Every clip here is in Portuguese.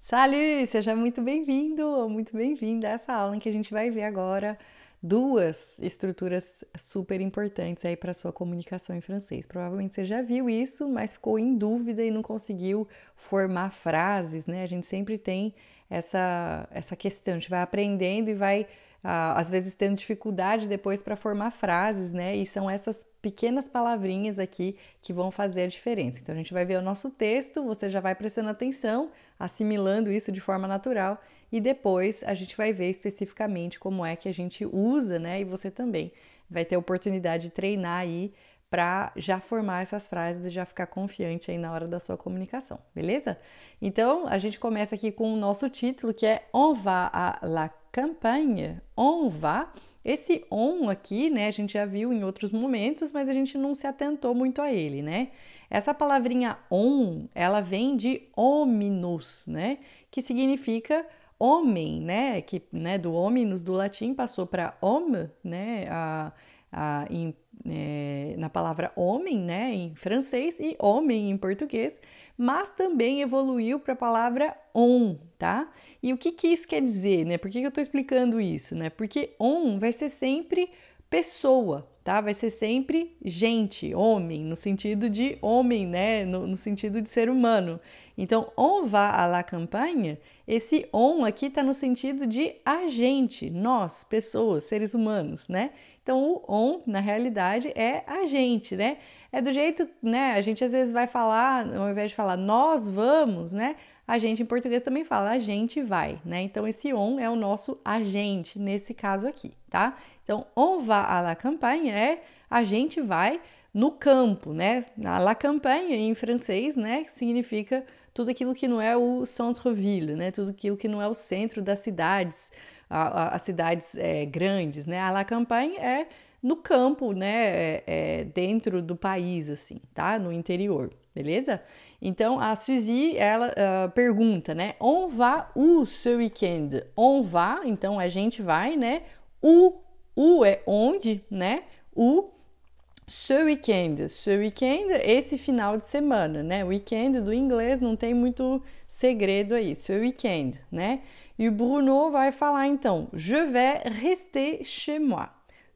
Salut! Seja muito bem-vindo ou muito bem-vinda a essa aula em que a gente vai ver agora duas estruturas super importantes aí para a sua comunicação em francês. Provavelmente você já viu isso, mas ficou em dúvida e não conseguiu formar frases, né? A gente sempre tem essa questão, a gente vai aprendendo e vai às vezes tendo dificuldade depois para formar frases, né? E são essas pequenas palavrinhas aqui que vão fazer a diferença. Então a gente vai ver o nosso texto, você já vai prestando atenção, assimilando isso de forma natural e depois a gente vai ver especificamente como é que a gente usa, né? E você também vai ter a oportunidade de treinar aí para já formar essas frases e já ficar confiante aí na hora da sua comunicação, beleza? Então, a gente começa aqui com o nosso título, que é On va à la campagne. On va. Esse on aqui, né, a gente já viu em outros momentos, mas a gente não se atentou muito a ele, né? Essa palavrinha on, ela vem de hominus, né? Que significa homem, né? Que, né, do hominus do latim passou para homme, né? Na palavra homem, né, em francês, e homem em português, mas também evoluiu para a palavra on, tá? E o que isso quer dizer, né? Por que eu estou explicando isso, né? Porque on vai ser sempre pessoa, tá? Vai ser sempre gente, homem, no sentido de homem, né? No sentido de ser humano. Então, on va à la campagne, esse on aqui está no sentido de a gente, nós, pessoas, seres humanos, né? Então, o on, na realidade, é a gente, né? É do jeito, né? A gente às vezes vai falar, ao invés de falar nós vamos, né? A gente em português também fala a gente vai, né? Então, esse on é o nosso agente nesse caso aqui, tá? Então, on va à la campagne é a gente vai no campo, né? A la campagne em francês, né? Significa tudo aquilo que não é o centre-ville, né? Tudo aquilo que não é o centro das cidades, as cidades grandes, né? A la campagne é no campo, né? Dentro do país, assim, tá? No interior, beleza? Então, a Suzy, ela pergunta, né? On va où ce week-end? On va, então a gente vai, né? O é onde, né? O ce weekend, esse final de semana, né? Weekend do inglês não tem muito segredo aí, ce weekend, né? E o Bruno vai falar então, je vais rester chez moi.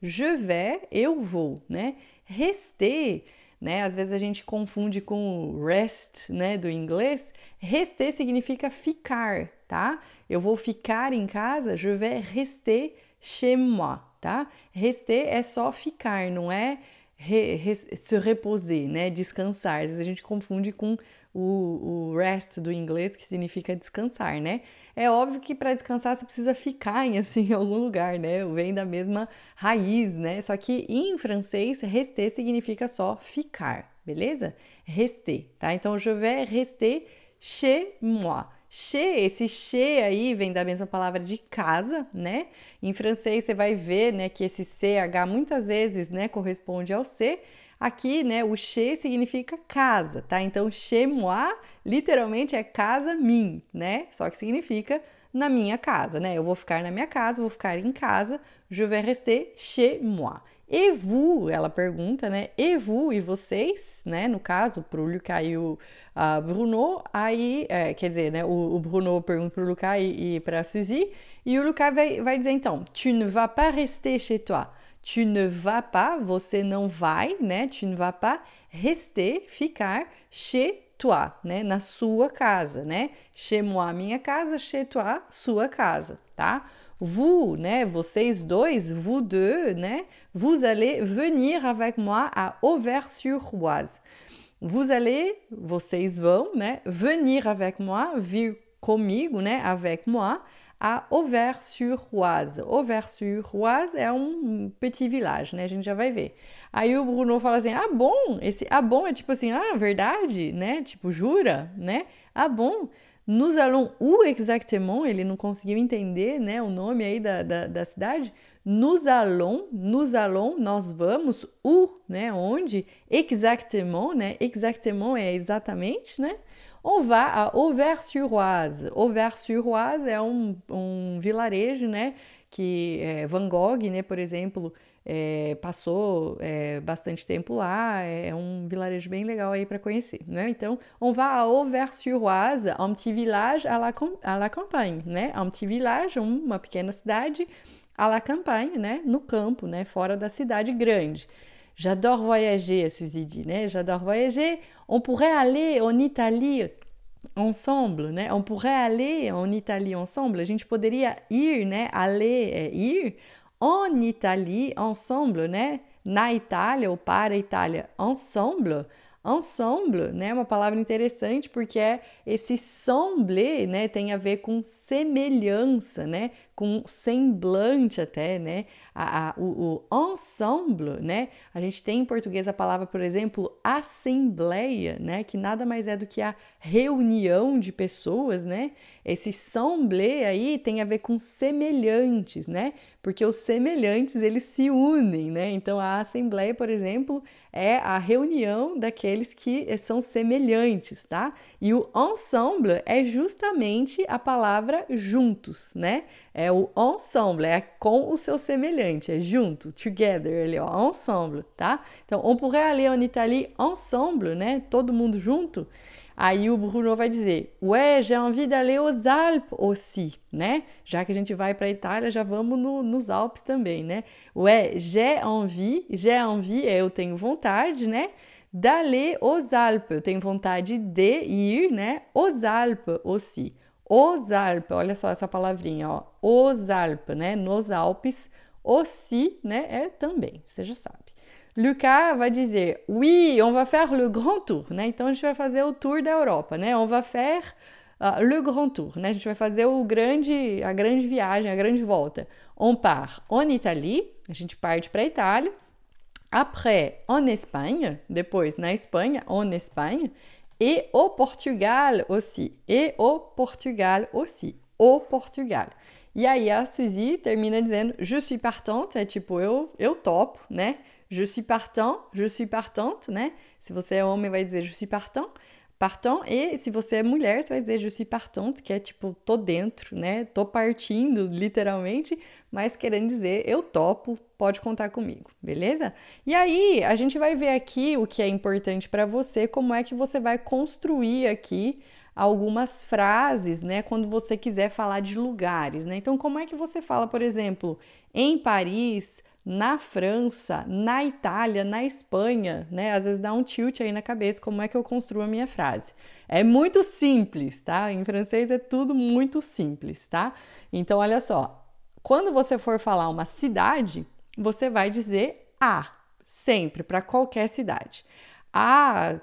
Je vais, eu vou, né? Rester, né? Às vezes a gente confunde com o rest, né? Do inglês. Rester significa ficar, tá? Eu vou ficar em casa, je vais rester chez moi, tá? Rester é só ficar, não é se reposer, né? Descansar. Às vezes a gente confunde com o rest do inglês, que significa descansar, né? É óbvio que para descansar você precisa ficar em algum lugar, né? Vem da mesma raiz, né? Só que em francês, rester significa só ficar, beleza? Rester, tá? Então, je vais rester chez moi. Chez, esse chez aí vem da mesma palavra de casa, né? Em francês você vai ver, né, que esse CH muitas vezes, né, corresponde ao C. Aqui, né, o chez significa casa, tá? Então, chez moi, literalmente é casa mim, né? Só que significa na minha casa, né? Eu vou ficar na minha casa, vou ficar em casa, je vais rester chez moi. E vous, ela pergunta, né? E vous, e vocês, né? No caso, pro Lucas e o Bruno, aí, quer dizer, né? O Bruno pergunta pro Lucas e pra Suzy, e o Lucas vai dizer então, tu ne vas pas rester chez toi. Tu ne vas pas, você não vai, né? Tu ne vas pas rester, ficar chez toi, né? Na sua casa, né? Chez moi, minha casa, chez toi, sua casa, tá? Vous, né? Vocês dois, vous deux, né? Vous allez venir avec moi à Auvers-sur-Oise. Vous allez, vocês vão, né? Venir avec moi, vir comigo, né? Avec moi, à Auvers-sur-Oise. Auvers-sur-Oise é um petit village, né? A gente já vai ver. Aí o Bruno fala assim, ah, bom, esse ah, bom é tipo assim, ah, verdade, né? Tipo, jura, né? Ah, bom. Nous allons où exactement? Ele não conseguiu entender, né, o nome aí da cidade. Nous allons, nós vamos, où, né, onde? Exactement, né? Exactement é exatamente, né? On va à Auvers-sur-Oise. Auvers-sur-Oise é um vilarejo, né? Que Van Gogh, né, por exemplo, passou bastante tempo lá, é um vilarejo bem legal aí para conhecer, né? Então, on va à Auvers-sur-Oise, un petit village à la campagne, né? Un petit village, uma pequena cidade, à la campagne, né? No campo, né? Fora da cidade grande. J'adore voyager, a Suzy dit, né? J'adore voyager. On pourrait aller en Italie ensemble, né? On pourrait aller en Italie ensemble. A gente poderia ir, né? Aller é ir. En Italie ensemble, né? Na Itália ou para a Itália ensemble. Ensemble, né? Uma palavra interessante porque esse semble, né? Tem a ver com semelhança, né? Com semblante até, né? O ensemble, né? A gente tem em português a palavra, por exemplo, assembleia, né? Que nada mais é do que a reunião de pessoas, né? Esse semble aí tem a ver com semelhantes, né? Porque os semelhantes, eles se unem, né? Então, a assembleia, por exemplo, é a reunião daqueles que são semelhantes, tá? E o ensemble é justamente a palavra juntos, né? É o ensemble, é com o seu semelhante, é junto, together ali, ó, ensemble, tá? Então, on pourrait aller en Italie ensemble, né? Todo mundo junto. Aí o Bruno vai dizer, ouais, j'ai envie d'aller aux Alpes aussi, né? Já que a gente vai para a Itália, já vamos nos Alpes também, né? Ouais, j'ai envie eu tenho vontade, né? D'aller aux Alpes, eu tenho vontade de ir, né? Aux Alpes aussi. Os Alpes, olha só essa palavrinha, ó. Os Alpes, né? Nos Alpes, aussi, né? É também, você já sabe. Lucas vai dizer, oui, on va faire le grand tour, né? Então a gente vai fazer o tour da Europa, né? On va faire le grand tour, né? A gente vai fazer a grande viagem, a grande volta. On part en Italie, a gente parte para a Itália. Après, en Espagne, depois na Espanha, en Espagne. Et au Portugal aussi. Et au Portugal aussi. Au Portugal. E aí a Suzy termina dizendo, je suis partante, é tipo, eu topo, né? Je suis partante, né? Se você é homem, vai dizer je suis partant. E se você é mulher, você vai dizer je suis partante, que é tipo, tô dentro, né? Tô partindo, literalmente, mas querendo dizer eu topo, pode contar comigo, beleza? E aí, a gente vai ver aqui o que é importante para você, como é que você vai construir aqui algumas frases, né, quando você quiser falar de lugares, né? Então, como é que você fala, por exemplo, em Paris, na França, na Itália, na Espanha, né? Às vezes dá um tilt aí na cabeça, como é que eu construo a minha frase. É muito simples, tá? Em francês é tudo muito simples, tá? Então, olha só, quando você for falar uma cidade, você vai dizer a, sempre, para qualquer cidade. A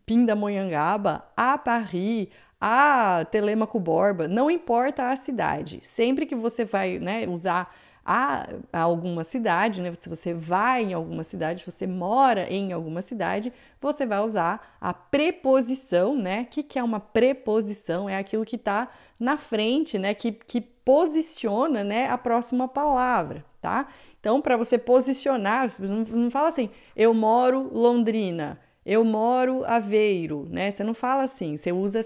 Pindamonhangaba, a Paris, a Telêmaco Borba, não importa a cidade. Sempre que você vai, né, usar a alguma cidade, né? Se você vai em alguma cidade, se você mora em alguma cidade, você vai usar a preposição, né? O que é uma preposição? É aquilo que está na frente, né? Que posiciona, né, a próxima palavra, tá? Então, para você posicionar, você não fala assim, eu moro Londrina, eu moro Aveiro, né? Você não fala assim, você usa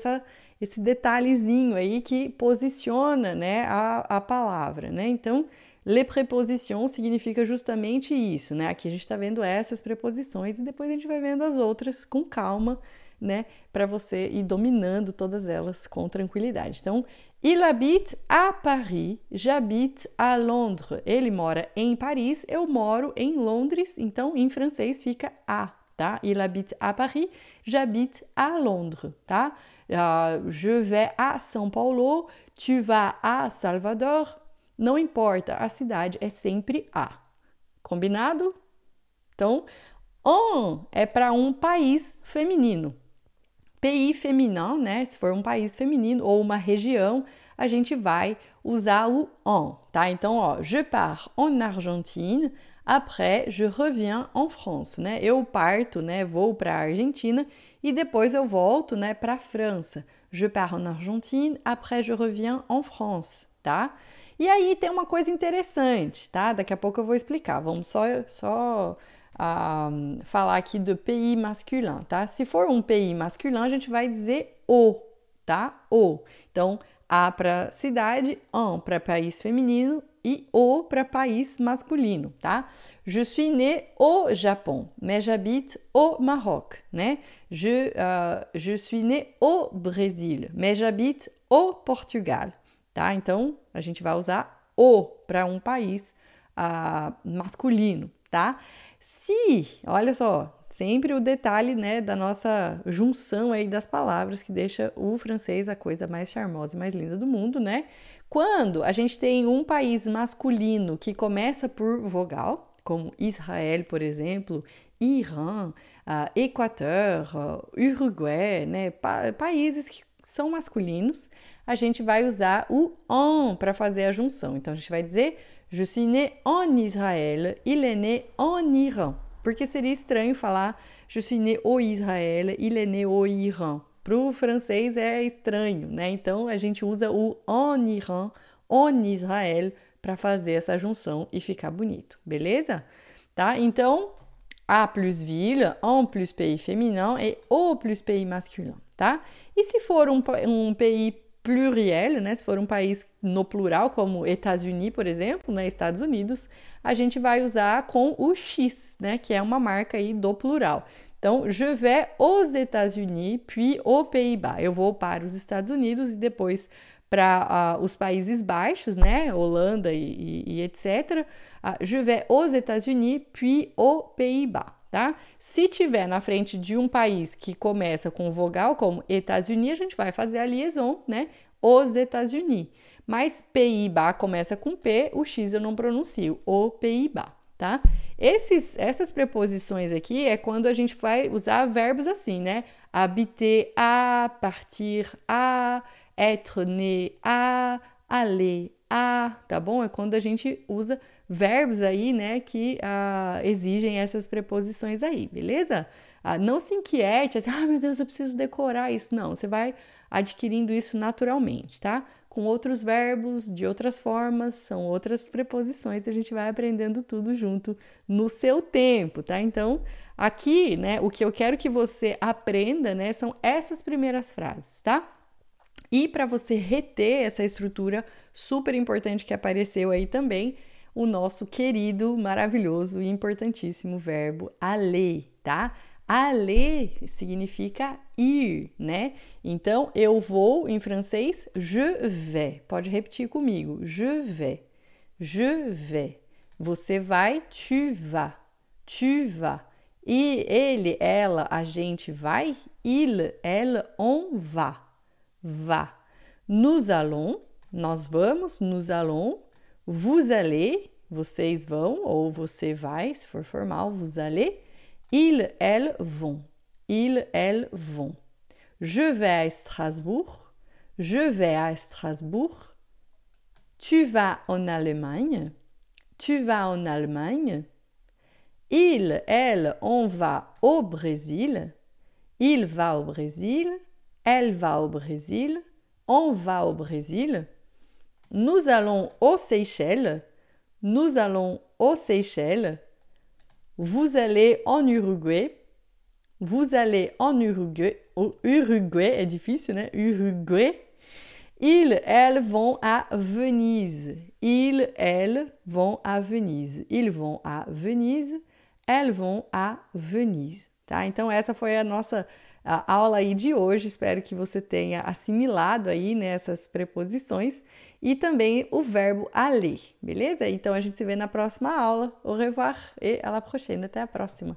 esse detalhezinho aí que posiciona, né, a palavra, né? Então, les prépositions significa justamente isso, né? Aqui a gente está vendo essas preposições e depois a gente vai vendo as outras com calma, né? Para você ir dominando todas elas com tranquilidade. Então, il habite à Paris, j'habite à Londres. Ele mora em Paris, eu moro em Londres. Então, em francês fica à, tá? Il habite à Paris, j'habite à Londres, tá? Je vais à São Paulo, tu vas à Salvador. Não importa, a cidade é sempre a. Combinado? Então, on é para um país feminino. Pays féminin, né? Se for um país feminino ou uma região, a gente vai usar o en, tá? Então, ó, je pars en Argentine, après je reviens en France, né? Eu parto, né? Vou para a Argentina e depois eu volto, né? Para a França. Je pars en Argentine, après je reviens en France, tá? E aí tem uma coisa interessante, tá? Daqui a pouco eu vou explicar. Vamos só falar aqui do pays masculin, tá? Se for um pays masculin, a gente vai dizer o, tá? O. Então, A para cidade, un para país feminino e o para país masculino, tá? Je suis né au Japon, mais j'habite au Maroc, né? Je suis né au Brésil, mais j'habite au Portugal, tá? Então, a gente vai usar o para um país masculino, tá? Se, olha só, sempre o detalhe, né, da nossa junção aí das palavras que deixa o francês a coisa mais charmosa e mais linda do mundo, né? Quando a gente tem um país masculino que começa por vogal, como Israel, por exemplo, Irã, Equador, Uruguai, né? Países que são masculinos, a gente vai usar o en para fazer a junção. Então, a gente vai dizer Je suis né en Israël, il est né en Iran. Porque seria estranho falar Je suis né au Israël, il est né au Iran. Para o francês é estranho, né? Então, a gente usa o en Iran, en Israël, para fazer essa junção e ficar bonito, beleza? Tá? Então, A plus ville, en plus pays féminin e au plus pays masculin, tá? E se for um pays pluriel, né? Se for um país no plural, como États-Unis, por exemplo, né? Estados Unidos, a gente vai usar com o X, né? Que é uma marca aí do plural. Então, je vais aux États-Unis, puis aux Pays-Bas. Eu vou para os Estados Unidos e depois para os Países Baixos, né? Holanda e etc. Je vais aux États-Unis, puis aux Pays-Bas, tá? Se tiver na frente de um país que começa com vogal, como États-Unis, a gente vai fazer a liaison, né? Os États-Unis. Mas Pays-Bas começa com P, o X eu não pronuncio, o Pays-Bas, tá? Essas preposições aqui é quando a gente vai usar verbos assim, né? Habiter à, partir à, être né à, aller à, tá bom? É quando a gente usa verbos aí, né, que exigem essas preposições aí, beleza? Não se inquiete, assim, meu Deus, eu preciso decorar isso. Não, você vai adquirindo isso naturalmente, tá? Com outros verbos, de outras formas, são outras preposições, a gente vai aprendendo tudo junto no seu tempo, tá? Então, aqui, né, o que eu quero que você aprenda, né, são essas primeiras frases, tá? E para você reter essa estrutura super importante que apareceu aí também, o nosso querido, maravilhoso e importantíssimo verbo aller, tá? Aller significa ir, né? Então, eu vou, em francês, je vais. Pode repetir comigo. Je vais. Je vais. Você vai, tu vas. Tu vas. E ele, ela, a gente vai. Il, elle, on va. Va. Nous allons. Nós vamos. Nous allons. Vous allez. Vocês vão. Ou você vai, se for formal. Vous allez. Ils, elles vont. Ils, elles vont. Je vais à Strasbourg. Je vais à Strasbourg. Tu vas en Allemagne. Tu vas en Allemagne. Il, elle, on va au Brésil. Il va au Brésil. Elle va au Brésil. On va au Brésil. Nous allons aux Seychelles. Nous allons aux Seychelles. Vous allez en Uruguay. Vous allez en Uruguay. Uruguay é difícil, né? Uruguay. Ils, elles vont à Venise. Ils, elles vont à Venise. Ils vont à Venise. Elles vont à Venise. Tá? Então, essa foi a nossa aula aí de hoje. Espero que você tenha assimilado aí, né, essas preposições e também o verbo aller, beleza? Então, a gente se vê na próxima aula. Au revoir et à la prochaine. Até a próxima.